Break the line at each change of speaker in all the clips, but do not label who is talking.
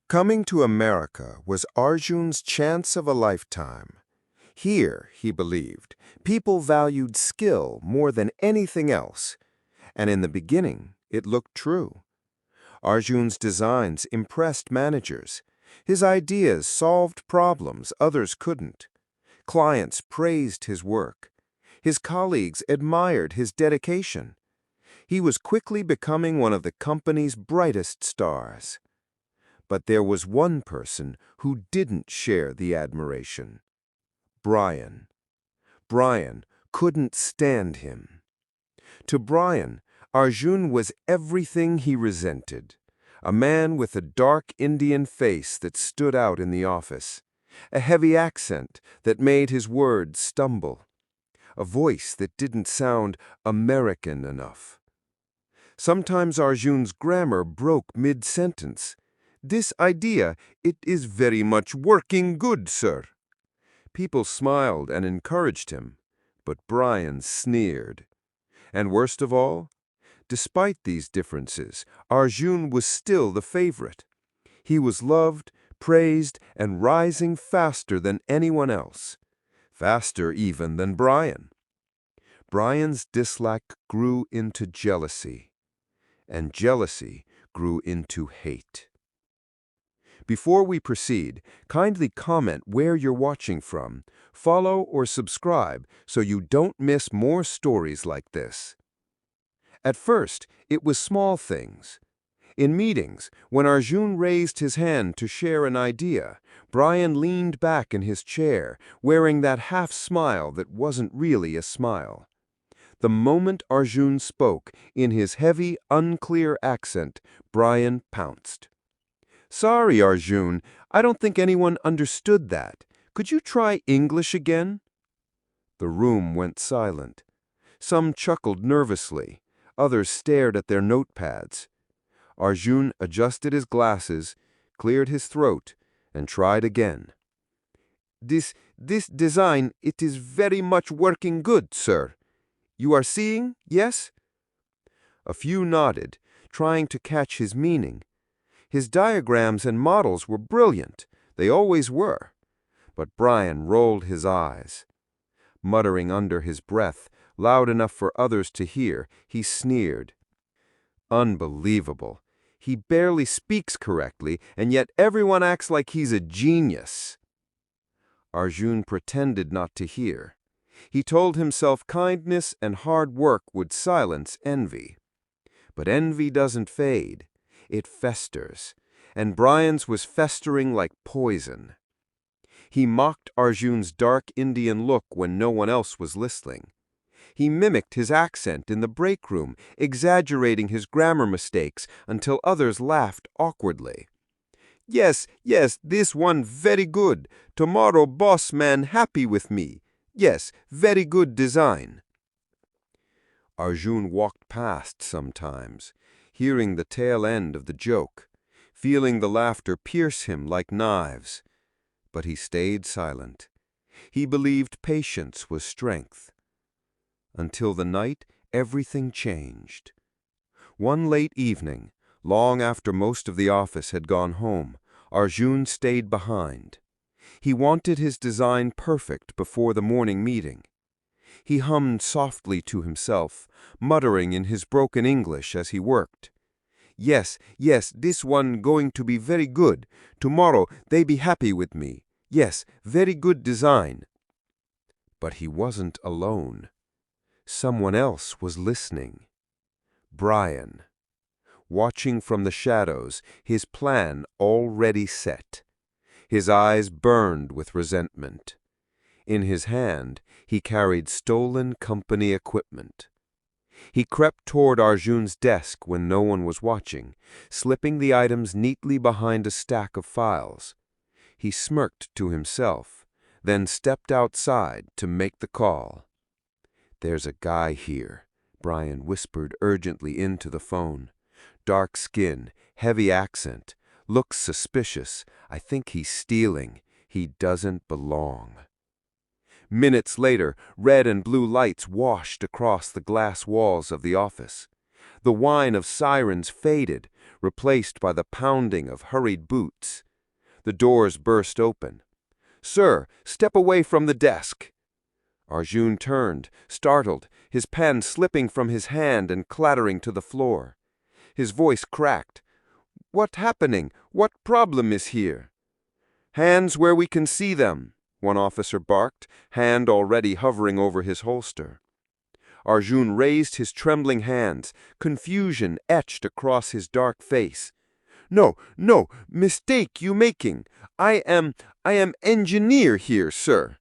Coming to America was Arjun's chance of a lifetime. Here, he believed, people valued skill more than anything else, and in the beginning, it looked true. Arjun's designs impressed managers. His ideas solved problems others couldn't. Clients praised his work. His colleagues admired his dedication. He was quickly becoming one of the company's brightest stars. But there was one person who didn't share the admiration. Brian. Brian couldn't stand him. To Brian, Arjun was everything he resented. A man with a dark Indian face that stood out in the office. A heavy accent that made his words stumble. A voice that didn't sound American enough. Sometimes Arjun's grammar broke mid-sentence. "This idea, it is very much working good, sir." People smiled and encouraged him, but Brian sneered. And worst of all, despite these differences, Arjun was still the favorite. He was loved, praised, and rising faster than anyone else. Faster even than Brian. Brian's dislike grew into jealousy, and jealousy grew into hate. Before we proceed, kindly comment where you're watching from, follow or subscribe so you don't miss more stories like this. At first, it was small things. In meetings, when Arjun raised his hand to share an idea, Brian leaned back in his chair, wearing that half-smile that wasn't really a smile. The moment Arjun spoke, in his heavy, unclear accent, Brian pounced. "Sorry, Arjun, I don't think anyone understood that. Could you try English again?" The room went silent. Some chuckled nervously. Others stared at their notepads. Arjun adjusted his glasses, cleared his throat, and tried again. This design, it is very much working good, sir. You are seeing, yes?" A few nodded, trying to catch his meaning. His diagrams and models were brilliant. They always were. But Brian rolled his eyes. Muttering under his breath, loud enough for others to hear, he sneered. "Unbelievable. He barely speaks correctly, and yet everyone acts like he's a genius." Arjun pretended not to hear. He told himself kindness and hard work would silence envy. But envy doesn't fade. It festers, and Brian's was festering like poison. He mocked Arjun's dark Indian look when no one else was listening. He mimicked his accent in the break room, exaggerating his grammar mistakes until others laughed awkwardly. Yes, this one very good. Tomorrow boss man happy with me. Yes, very good design." Arjun walked past sometimes, hearing the tail end of the joke, feeling the laughter pierce him like knives. But he stayed silent. He believed patience was strength. Until the night everything changed. One late evening, long after most of the office had gone home, Arjun stayed behind. He wanted his design perfect before the morning meeting. He hummed softly to himself, muttering in his broken English as he worked. Yes, this one going to be very good. Tomorrow they be happy with me. Yes, very good design." But he wasn't alone. Someone else was listening. Brian. Watching from the shadows, his plan already set. His eyes burned with resentment. In his hand, he carried stolen company equipment. He crept toward Arjun's desk when no one was watching, slipping the items neatly behind a stack of files. He smirked to himself, then stepped outside to make the call. "There's a guy here," Brian whispered urgently into the phone. "Dark skin, heavy accent, looks suspicious. I think he's stealing. He doesn't belong." Minutes later, red and blue lights washed across the glass walls of the office. The whine of sirens faded, replaced by the pounding of hurried boots. The doors burst open. "Sir, step away from the desk." Arjun turned, startled, his pen slipping from his hand and clattering to the floor. His voice cracked. "What's happening? What problem is here?" "Hands where we can see them," one officer barked, hand already hovering over his holster. Arjun raised his trembling hands, confusion etched across his dark face. "No, no, mistake you making. I am engineer here, sir."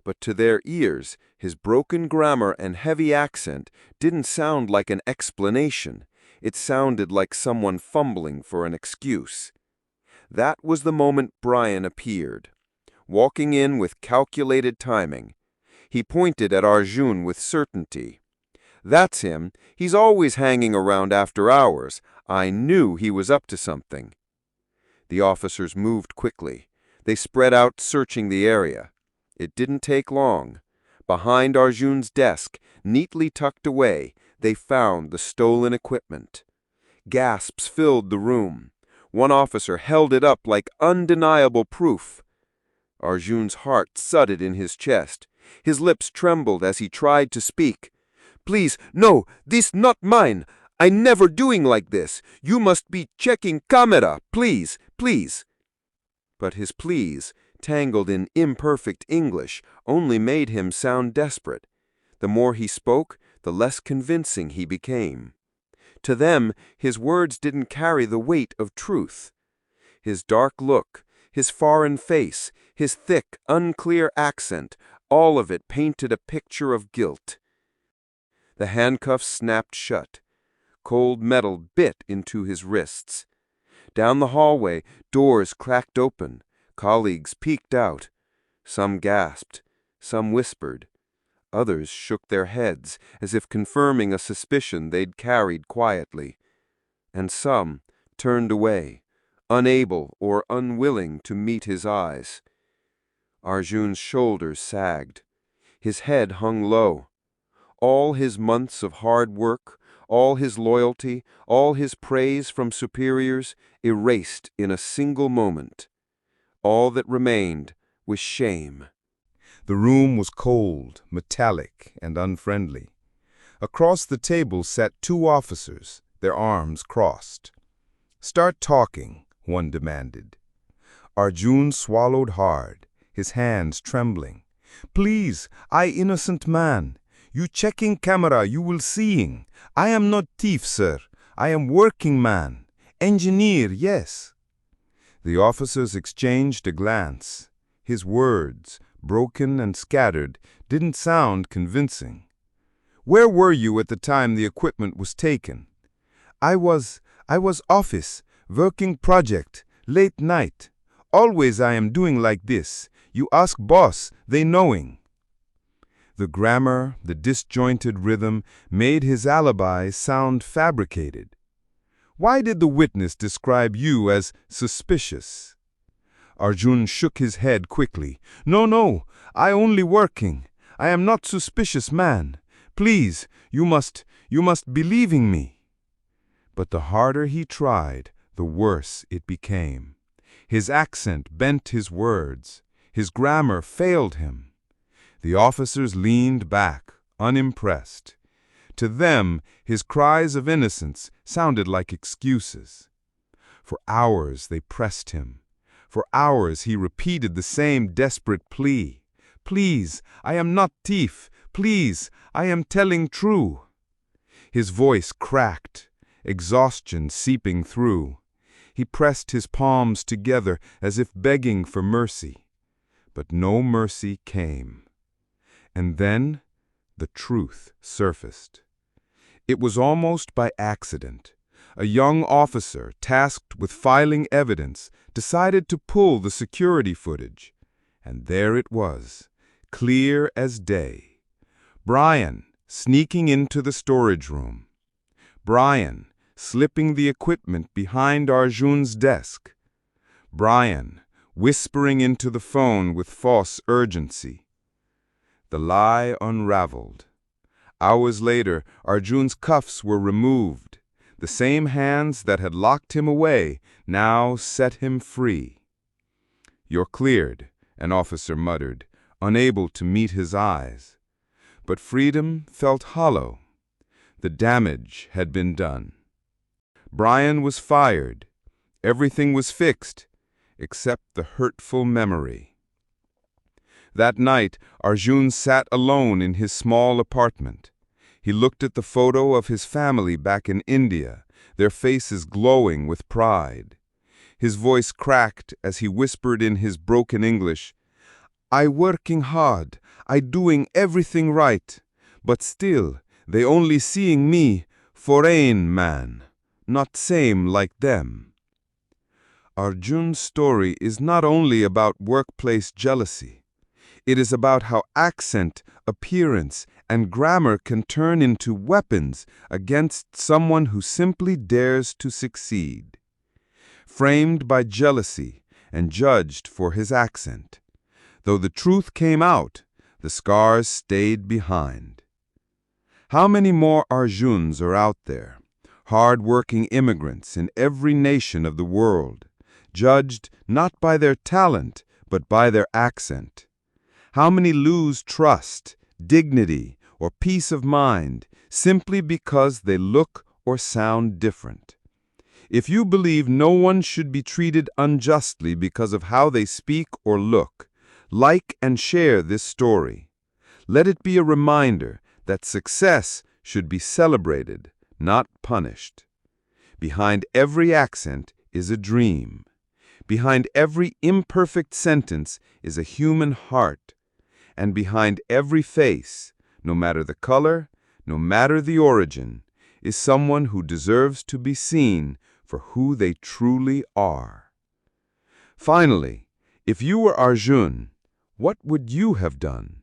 But to their ears, his broken grammar and heavy accent didn't sound like an explanation. It sounded like someone fumbling for an excuse. That was the moment Brian appeared, walking in with calculated timing. He pointed at Arjun with certainty. "That's him. He's always hanging around after hours. I knew he was up to something." The officers moved quickly. They spread out, searching the area. It didn't take long. Behind Arjun's desk, neatly tucked away, they found the stolen equipment. Gasps filled the room. One officer held it up like undeniable proof. Arjun's heart thudded in his chest. His lips trembled as he tried to speak. "Please, no, this not mine. I never doing like this. You must be checking camera, please, please." But his pleas, tangled in imperfect English, only made him sound desperate. The more he spoke, the less convincing he became. To them, his words didn't carry the weight of truth. His dark look, his foreign face, his thick, unclear accent, all of it painted a picture of guilt. The handcuffs snapped shut. Cold metal bit into his wrists. Down the hallway, doors cracked open. Colleagues peeked out. Some gasped. Some whispered. Others shook their heads, as if confirming a suspicion they'd carried quietly. And some turned away, unable or unwilling to meet his eyes. Arjun's shoulders sagged. His head hung low. All his months of hard work, all his loyalty, all his praise from superiors, erased in a single moment. All that remained was shame.
The room was cold, metallic, and unfriendly. Across the table sat two officers, their arms crossed. "Start talking," one demanded. Arjun swallowed hard, his hands trembling. "Please, I innocent man. You checking camera, you will seeing. I am not thief, sir. I am working man. Engineer, yes." The officers exchanged a glance. His words, broken and scattered, didn't sound convincing. "Where were you at the time the equipment was taken?" I was office, working project, late night. Always I am doing like this. You ask boss, they knowing." The grammar, the disjointed rhythm, made his alibi sound fabricated. "Why did the witness describe you as suspicious?" Arjun shook his head quickly. No, I only working. I am not suspicious man. Please, you must believing me." But the harder he tried, the worse it became. His accent bent his words. His grammar failed him. The officers leaned back, unimpressed. To them, his cries of innocence sounded like excuses. For hours they pressed him. For hours he repeated the same desperate plea. "Please, I am not thief. Please, I am telling true." His voice cracked, exhaustion seeping through. He pressed his palms together as if begging for mercy. But no mercy came. And then the truth surfaced. It was almost by accident. A young officer, tasked with filing evidence, decided to pull the security footage. And there it was, clear as day. Brian sneaking into the storage room. Brian slipping the equipment behind Arjun's desk. Brian whispering into the phone with false urgency. The lie unraveled. Hours later, Arjun's cuffs were removed. The same hands that had locked him away now set him free. "You're cleared," an officer muttered, unable to meet his eyes. But freedom felt hollow. The damage had been done. Brian was fired. Everything was fixed, except the hurtful memory. That night, Arjun sat alone in his small apartment. He looked at the photo of his family back in India, their faces glowing with pride. His voice cracked as he whispered in his broken English, "I working hard, I doing everything right, but still, they only seeing me, foreign man, not same like them." Arjun's story is not only about workplace jealousy. It is about how accent, appearance, and grammar can turn into weapons against someone who simply dares to succeed. Framed by jealousy and judged for his accent. Though the truth came out, the scars stayed behind. How many more Arjuns are out there, hard-working immigrants in every nation of the world, judged not by their talent, but by their accent? How many lose trust, dignity, or peace of mind simply because they look or sound different? If you believe no one should be treated unjustly because of how they speak or look, like and share this story. Let it be a reminder that success should be celebrated, not punished. Behind every accent is a dream. Behind every imperfect sentence is a human heart. And behind every face, no matter the color, no matter the origin, is someone who deserves to be seen for who they truly are. Finally, if you were Arjun, what would you have done?